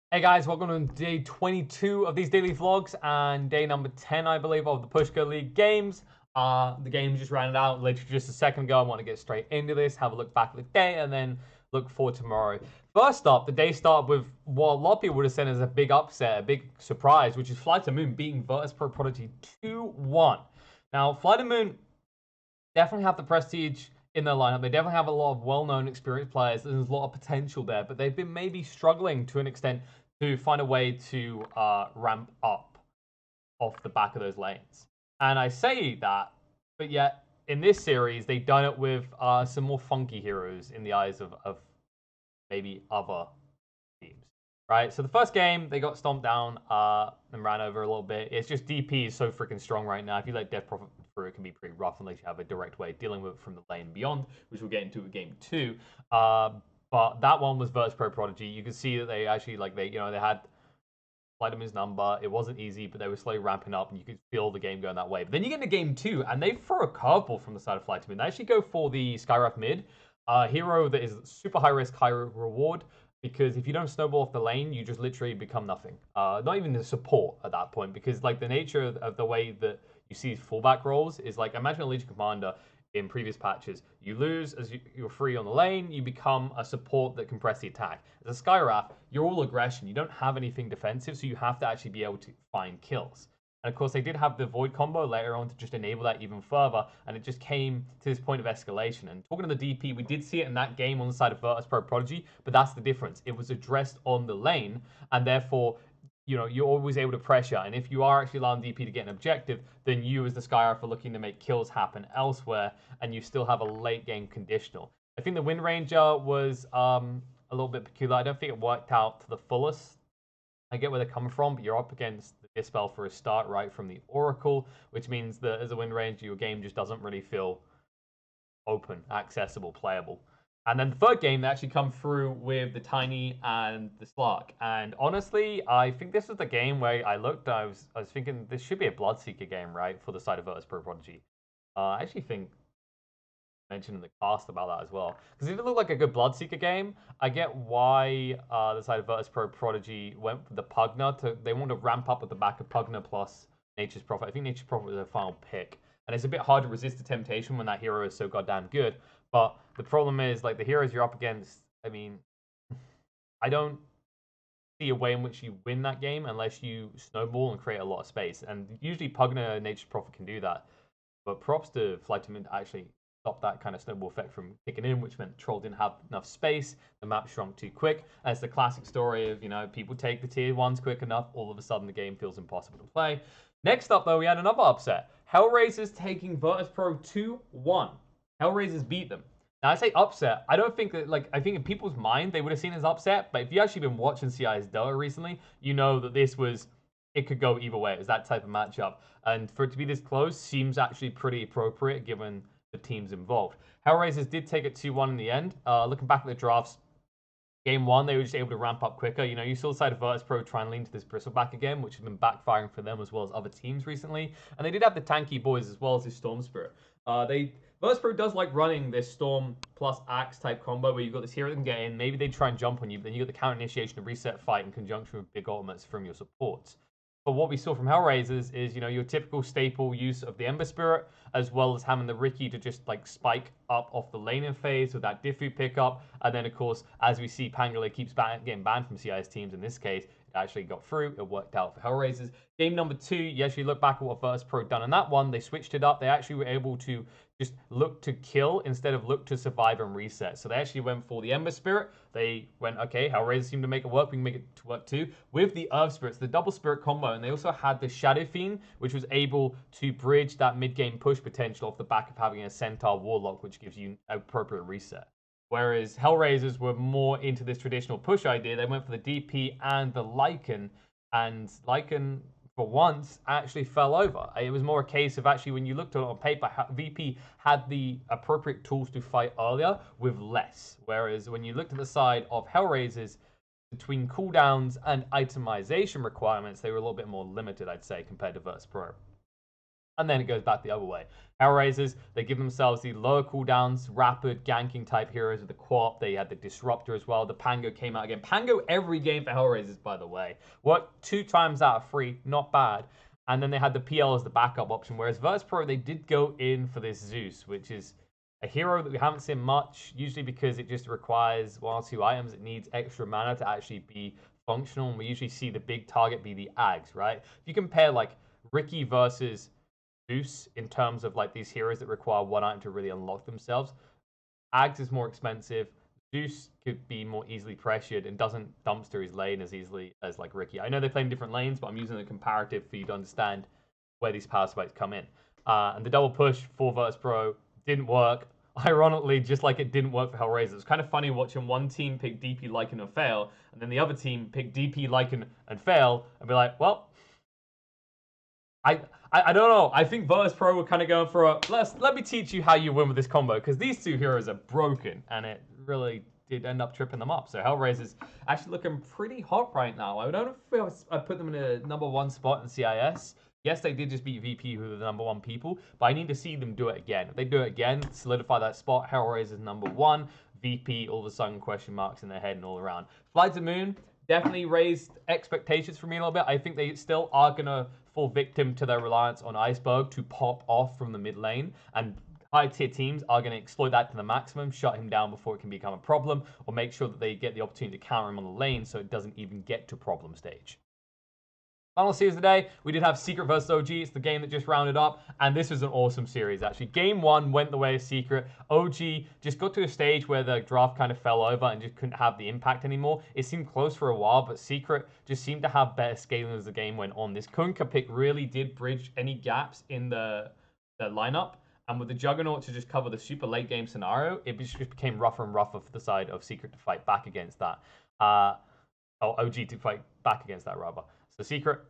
Hey guys, welcome to day 22 of these daily vlogs and day number 10, I believe, of the Pushka League games. The game just ran out literally just a second ago. I want to get straight into this, have a look back at the day, and then look forward to tomorrow. First up, the day started with what a lot of people would have said as a big upset, a big surprise, which is Flight to Moon beating Virtus Pro Prodigy 2-1. Now, Flight to Moon definitely have the prestige in their lineup. They definitely have a lot of well-known, experienced players. There's a lot of potential there, but they've been maybe struggling to an extent to find a way to ramp up off the back of those lanes. And I say that, but yet in this series, they've done it with some more funky heroes in the eyes of maybe other teams. Right, so the first game, they got stomped down and ran over a little bit. It's just DP is so freaking strong right now. If you let Death Prophet through, it can be pretty rough unless you have a direct way of dealing with it from the lane beyond, which we'll get into in game 2. But that one was Virtus Pro Prodigy. You can see that they actually, they had Vladimir number. It wasn't easy, but they were slowly ramping up, and you could feel the game going that way. But then you get into game 2, and they throw a curveball from the side of Flight to Mid. They actually go for the Skywrath mid, hero that is super high risk, high reward. Because if you don't snowball off the lane, you just literally become nothing. Not even the support at that point, because like the nature of the way that you see fullback roles is like, imagine a Legion Commander in previous patches. You lose as you're free on the lane, you become a support that can press the attack. As a Skywrath, you're all aggression. You don't have anything defensive, so you have to actually be able to find kills. And of course, they did have the Void combo later on to just enable that even further, and it just came to this point of escalation. And talking to the DP, we did see it in that game on the side of Virtus Pro Prodigy, but that's the difference. It was addressed on the lane, and therefore, you're always able to pressure. And if you are actually allowing DP to get an objective, then you as the Skyraf are looking to make kills happen elsewhere, and you still have a late game conditional. I think the Wind Ranger was a little bit peculiar. I don't think it worked out to the fullest. I get where they're coming from, but you're up against the Dispel for a start right from the Oracle, which means that as a Wind Ranger, your game just doesn't really feel open, accessible, playable. And then the third game, they actually come through with the Tiny and the Slark. And honestly, I think this was the game where I looked, I was thinking this should be a Bloodseeker game, right, for the side of Virtus Pro Prodigy. I actually think mentioned in the cast about that as well. Because if it looked like a good Bloodseeker game, I get why the side of Virtus Pro Prodigy went with the Pugna. They want to ramp up at the back of Pugna plus Nature's Prophet. I think Nature's Prophet was their final pick. And it's a bit hard to resist the temptation when that hero is so goddamn good. But the problem is, like, the heroes you're up against, I mean, I don't see a way in which you win that game unless you snowball and create a lot of space. And usually Pugna and Nature's Prophet can do that. But props to Flight to Mid actually stop that kind of snowball effect from kicking in, which meant Troll didn't have enough space, the map shrunk too quick. And it's the classic story of, people take the tier 1s quick enough, all of a sudden the game feels impossible to play. Next up, though, we had another upset. Hellraisers taking Virtus Pro 2-1. Hellraisers beat them. Now, I say upset. I don't think that, I think in people's mind, they would have seen it as upset. But if you've actually been watching CI's Dota recently, you know that it could go either way. It was that type of matchup. And for it to be this close seems actually pretty appropriate given the teams involved. Hellraisers did take it 2-1 in the end. Looking back at the drafts, game 1, they were just able to ramp up quicker. You saw the side of Virtus Pro try and lean to this Bristleback again, which has been backfiring for them as well as other teams recently. And they did have the tanky boys as well as the Storm Spirit. Virtus Pro does like running this Storm plus Axe type combo where you've got this hero that can get in. Maybe they try and jump on you, but then you got the counter initiation and reset fight in conjunction with big ultimates from your supports. But what we saw from Hellraisers is, your typical staple use of the Ember Spirit, as well as having the Ricky to just spike up off the laning phase with that Diffu pickup. And then, of course, as we see, Pangolin keeps getting banned from CIS teams. In this case, it actually got through. It worked out for Hellraisers. Game number 2, you actually look back at what Virtus Pro done in that one. They switched it up. They actually were able to just look to kill instead of look to survive and reset. So they actually went for the Ember Spirit. They went, okay, Hellraisers seem to make it work. We can make it to work too. With the Earth Spirits, the double Spirit combo. And they also had the Shadow Fiend, which was able to bridge that mid-game push potential off the back of having a Centaur Warlock, which gives you appropriate reset. Whereas Hellraisers were more into this traditional push idea. They went for the DP and the Lycan. And Lycan, for once, actually fell over. It was more a case of actually when you looked at it on paper, VP had the appropriate tools to fight earlier with less. Whereas when you looked at the side of Hellraisers, between cooldowns and itemization requirements, they were a little bit more limited, I'd say, compared to Virtus Pro. and then it goes back the other way. Hellraisers, they give themselves the lower cooldowns, rapid ganking type heroes with the co-op. They had the Disruptor as well. The Pango came out again. Pango every game for Hellraisers, by the way. Worked 2 times out of 3, not bad. And then they had the PL as the backup option, whereas Virtus Pro, they did go in for this Zeus, which is a hero that we haven't seen much, usually because it just requires 1 or 2 items. It needs extra mana to actually be functional, and we usually see the big target be the Ags, right? If you compare, like, Ricky versus Zeus in terms of like these heroes that require 1 item to really unlock themselves, Ags is more expensive. Zeus could be more easily pressured and doesn't dumpster his lane as easily as like Ricky. I know they play in different lanes, but I'm using the comparative for you to understand where these power spikes come in. And the double push for Virtus Pro didn't work. Ironically, just like it didn't work for Hellraiser. It's kind of funny watching one team pick DP Lycan and fail, and then the other team pick DP Lycan and fail, and be like, well, I don't know. I think Virtus Pro were kind of going for a let me teach you how you win with this combo, because these 2 heroes are broken, and it really did end up tripping them up. So Hellraiser's actually looking pretty hot right now. I don't know if I put them in a #1 spot in CIS. Yes, they did just beat VP, who are the #1 people, but I need to see them do it again. If they do it again, solidify that spot, Hellraiser's #1, VP, all of a sudden question marks in their head and all around. Flight to Moon definitely raised expectations for me a little bit. I think they still are going to fall victim to their reliance on Iceberg to pop off from the mid lane, and high tier teams are going to exploit that to the maximum, shut him down before it can become a problem, or make sure that they get the opportunity to counter him on the lane so it doesn't even get to problem stage. Final series of the day, we did have Secret versus OG. It's the game that just rounded up, and this was an awesome series, actually. Game 1 went the way of Secret. OG just got to a stage where the draft kind of fell over and just couldn't have the impact anymore. It seemed close for a while, but Secret just seemed to have better scaling as the game went on. This Kunkka pick really did bridge any gaps in the lineup, and with the Juggernaut to just cover the super late game scenario, it just became rougher and rougher for the side of Secret to fight back against that. OG to fight back against that, rather. So Secret,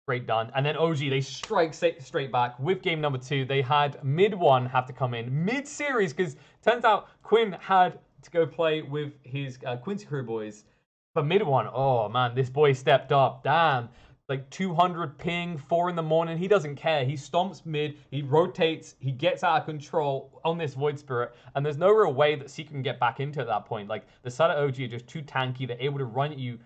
great done. And then OG, they strike straight back with game #2. They had mid-1 have to come in mid-series, because turns out Quinn had to go play with his Quincy Crew boys for mid-1. Oh, man, this boy stepped up. Damn. Like 200 ping, 4 in the morning. He doesn't care. He stomps mid. He rotates. He gets out of control on this Void Spirit. And there's no real way that Secret can get back into at that point. Like, the side of OG are just too tanky. They're able to run at you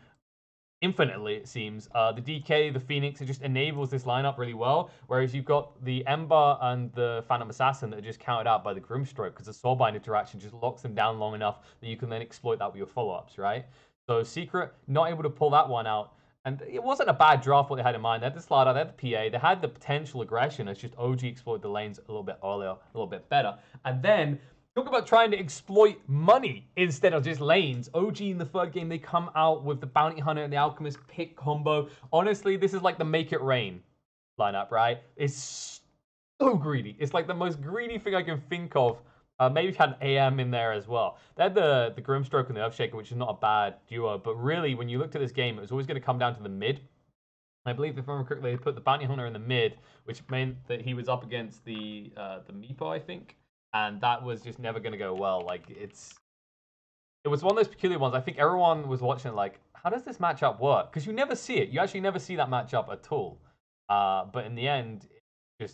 infinitely, it seems. The DK, the Phoenix, it just enables this lineup really well, whereas you've got the Ember and the Phantom Assassin that are just counted out by the Grimstroke, because the Soulbind interaction just locks them down long enough that you can then exploit that with your follow-ups, right? So Secret, not able to pull that one out, and it wasn't a bad draft what they had in mind. They had the Slider, they had the PA, they had the potential aggression. It's just OG exploited the lanes a little bit earlier, a little bit better. And then talk about trying to exploit money instead of just lanes. OG in the 3rd game, they come out with the Bounty Hunter and the Alchemist pick combo. Honestly, this is like the Make It Rain lineup, right? It's so greedy. It's like the most greedy thing I can think of. Maybe had AM in there as well. They had the Grimstroke and the Earthshaker, which is not a bad duo. But really, when you looked at this game, it was always going to come down to the mid. I believe, if I remember correctly, they put the Bounty Hunter in the mid, which meant that he was up against the Meepo, I think. And that was just never going to go well. Like, it was one of those peculiar ones. I think everyone was watching like, how does this matchup work? Because you never see it. You actually never see that matchup at all. But in the end, it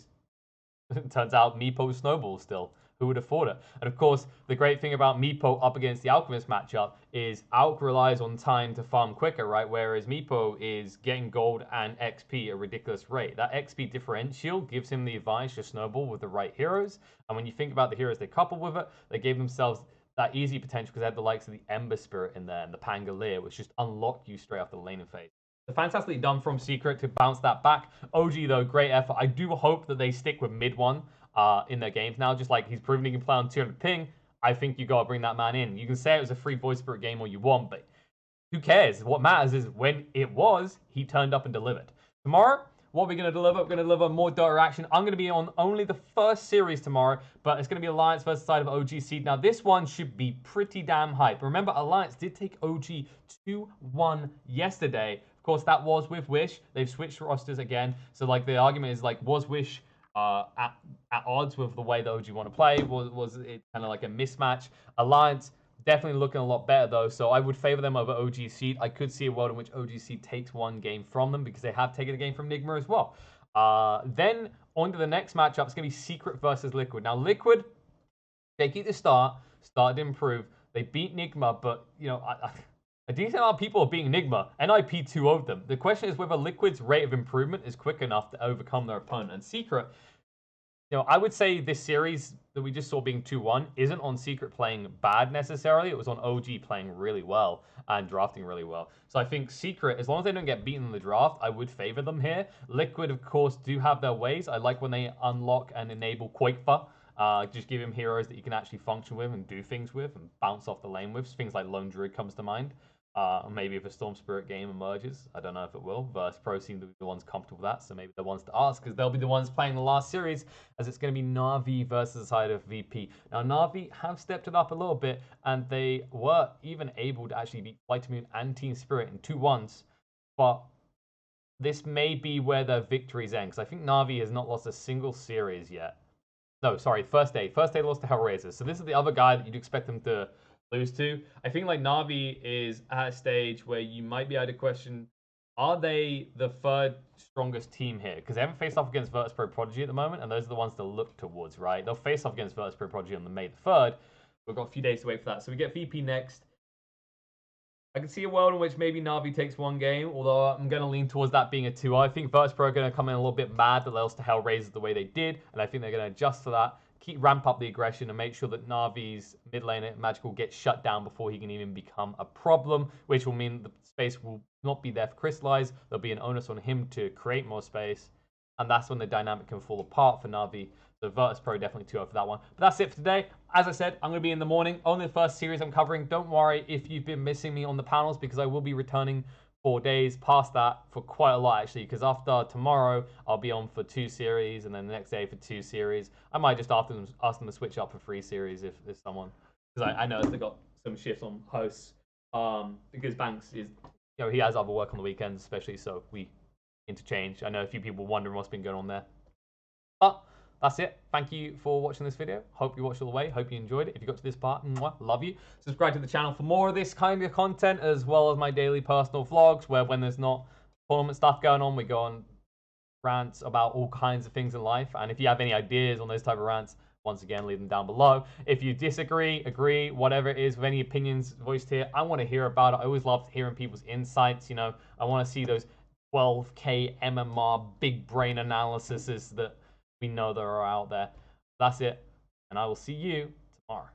turns out Meepo snowballs still. Who would have thought it? And of course, the great thing about Meepo up against the Alchemist matchup is Alk relies on time to farm quicker, right? Whereas Meepo is getting gold and XP at a ridiculous rate. That XP differential gives him the advantage to snowball with the right heroes. And when you think about the heroes they coupled with it, they gave themselves that easy potential because they had the likes of the Ember Spirit in there and the Pangolier, which just unlocked you straight off the laning phase. So fantastically done from Secret to bounce that back. OG, though, great effort. I do hope that they stick with mid-1 in their games now. Just like he's proven he can play on 200 ping, I think you got to bring that man in. You can say it was a free Void Spirit game all you want, but who cares? What matters is when it was, he turned up and delivered. Tomorrow, what are we going to deliver? We're going to deliver more Dota action. I'm going to be on only the first series tomorrow, but it's going to be Alliance versus side of OG Seed. Now, this one should be pretty damn hype. Remember, Alliance did take OG 2-1 yesterday. Of course, that was with Wish. They've switched rosters again. So, like, the argument is, like, was Wish at odds with the way the OG want to play? Was it kind of like a mismatch? Alliance definitely looking a lot better, though, so I would favor them over OG Seed. I could see a world in which OG Seed takes one game from them because they have taken a game from Nigma as well. Then on to the next matchup. It's going to be Secret versus Liquid. Now, Liquid, they keep the started to improve. They beat Nigma, but, you know, a decent amount of people are beating Nigma. NIP 2-0'd them. The question is whether Liquid's rate of improvement is quick enough to overcome their opponent. And Secret, you know, I would say this series that we just saw being 2-1 isn't on Secret playing bad necessarily. It was on OG playing really well and drafting really well. So I think Secret, as long as they don't get beaten in the draft, I would favor them here. Liquid, of course, do have their ways. I like when they unlock and enable Quakefa. Just give him heroes that you can actually function with and do things with and bounce off the lane with. Things like Lone Druid comes to mind. Maybe if a Storm Spirit game emerges, I don't know if it will. Versus Pro seem to be the ones comfortable with that, so maybe the ones to ask, because they'll be the ones playing the last series, as it's going to be Na'Vi versus the side of VP. Now, Na'Vi have stepped it up a little bit, and they were even able to actually beat Vitamin and Team Spirit in 2-1s, but this may be where their victories end, because I think Na'Vi has not lost a single series yet. No, sorry, first day. First day lost to Hellraiser. So this is the other guy that you'd expect them to lose to. I think like Na'Vi is at a stage where you might be able to question, are they the third strongest team here? Because they haven't faced off against Virtus Pro Prodigy at the moment, and those are the ones to look towards, right? They'll face off against Virtus Pro Prodigy on the May the 3rd. We've got a few days to wait for that. So we get VP next. I can see a world in which maybe Na'Vi takes one game, although I'm going to lean towards that being a 2-0. I think Virtus Pro are going to come in a little bit mad that they lost to Hellraiser the way they did, and I think they're going to adjust for that, ramp up the aggression, and make sure that Na'Vi's mid laner Magical gets shut down before he can even become a problem, which will mean the space will not be there for Crystallize. There'll be an onus on him to create more space, and that's when the dynamic can fall apart for Na'Vi. So Virtus Pro definitely 2-0 for that one. But that's it for today. As I said, I'm going to be in the morning. Only the first series I'm covering. Don't worry if you've been missing me on the panels, because I will be returning 4 days past that for quite a lot, actually, because after tomorrow, I'll be on for 2 series, and then the next day for 2 series. I might just ask them to switch up for 3 series if there's someone, because I noticed they got some shifts on hosts, because Banks is, you know, he has other work on the weekends, especially, so we interchange. I know a few people wondering what's been going on there. But that's it. Thank you for watching this video. Hope you watched all the way. Hope you enjoyed it. If you got to this part, love you. Subscribe to the channel for more of this kind of content, as well as my daily personal vlogs, where when there's not tournament stuff going on, we go on rants about all kinds of things in life. And if you have any ideas on those type of rants, once again, leave them down below. If you disagree, agree, whatever it is, with any opinions voiced here, I want to hear about it. I always love hearing people's insights. You know, I want to see those 12K MMR big brain analyses that we know that are out there. That's it, and I will see you tomorrow.